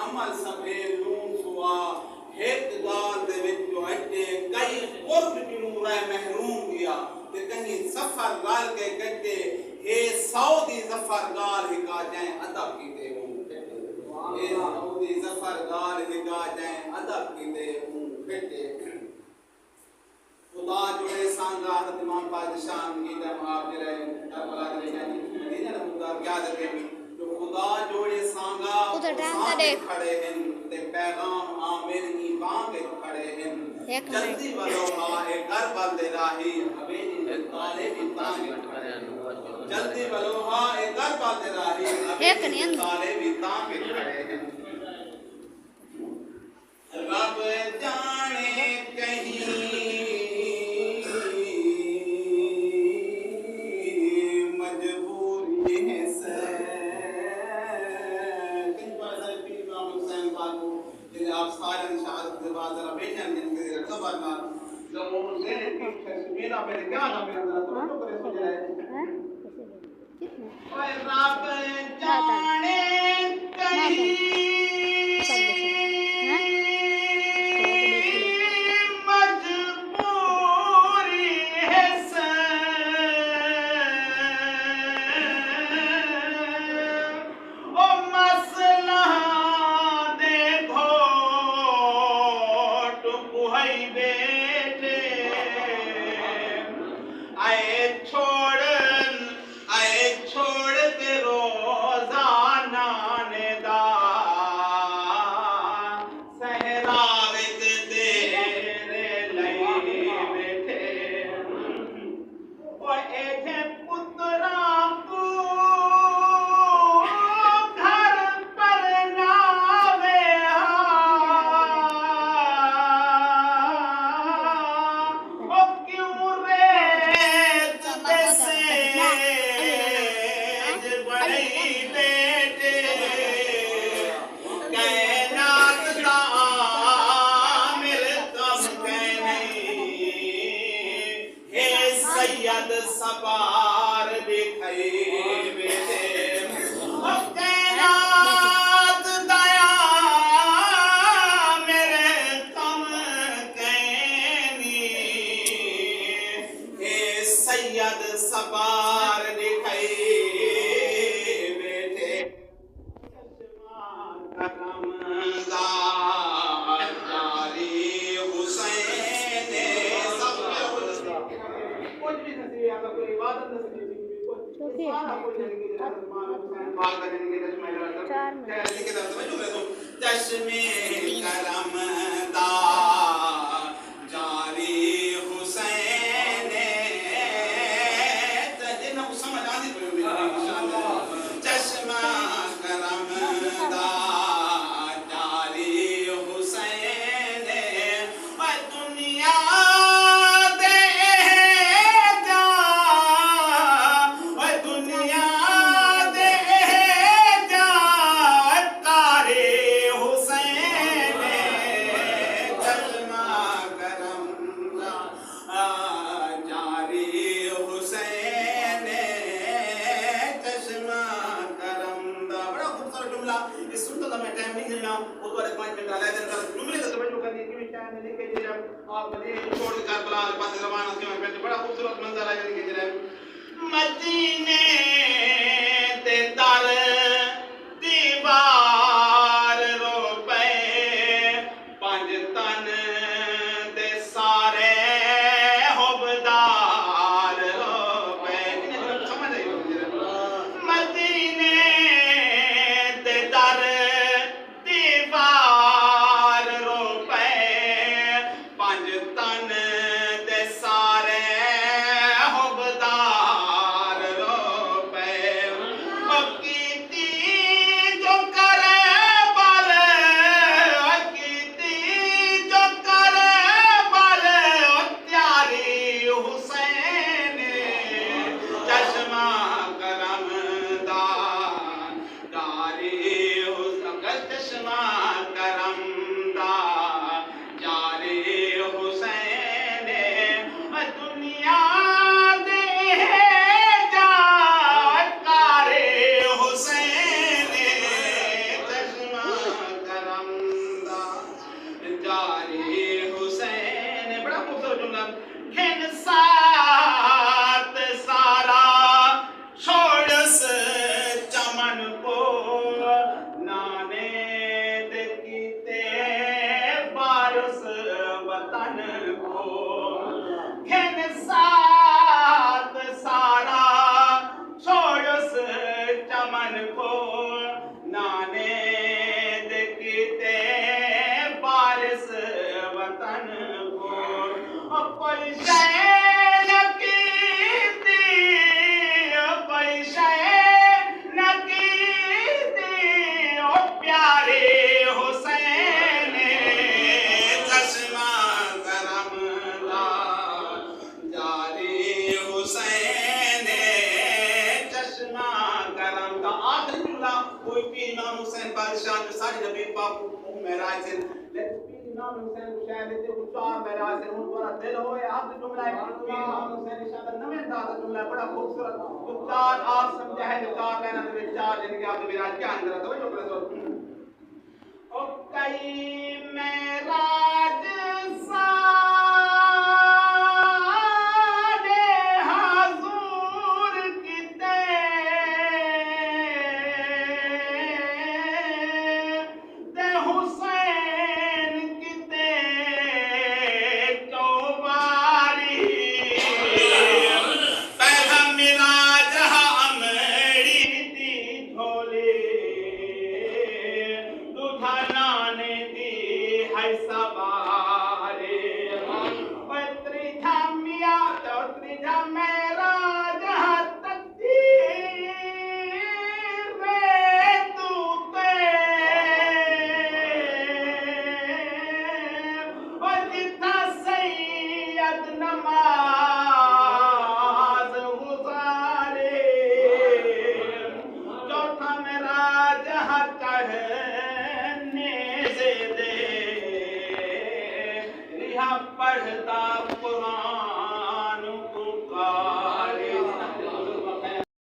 अमल सभे लून सुआ हेत गाल दे विच जो अटे कई कुर्ब जिनू रह महरूम दिया ते कहीं सफर गाल के कटे हे सऊदी जफर गाल हिका जाए अदब कीते हूं हे सऊदी जफर गाल हिका जाए अदब कीते हूं कटे खुदा जोड़े सांगा हज़रत इमाम बादशाह की दम आप जरे करबला दे जानी मदीना दा खुदा याद रखे जो खुदा जोड़े सांगा खड़े हैं ते पैगाम आमिर की बांग खड़े हैं जल्दी वालो हाए करबल दे राही हवेली दे ताले भी तांग खड़े हैं जल्दी वालो हाए करबल दे राही हवेली दे ताले भी तांग खड़े हैं रब जाने कहीं मेरा मेरे क्या ना मेरा तो करे सो जाए ओए रब जाने कहीं मजबूरी है से ओ मसला देखो टुकुहई बेटे छोड़ के रोजाना ने दा सहरा विच तेरे लई बैठे ओ एथे पुत्रा को घर पर नावे ओ क्यों रे सवार दिखाई बेटे कैनात दया मेरे कम कैनी हे सैयद सवार दिखाई बेटे चश्मे करम दा जारी हुसैन जिन्ना को समझ आंदी चश्मा करम दा जारी हुसैन और दुनिया बड़ा खूबसूरत मंजर है मदीने ते दर दीवार रो पे पंज तन दे सारे हुबदार रो पे समझ आई मदीने ते दर दीवार रो पे पंज तन दे सारे हुबदार रो पे बादशाह जो सारे नबी पाक को महराज से लेकिन इमाम हुसैन को शायद ते उचार महराज से उन पर दिल होए आप जुमला है इमाम हुसैन शायद नवे दादा जुमला बड़ा खूबसूरत उचार आप समझा है चार लाइन में विचार जिनके आप विराज क्या अंदर तो जो कर ओ कई महराज सा पढ़ता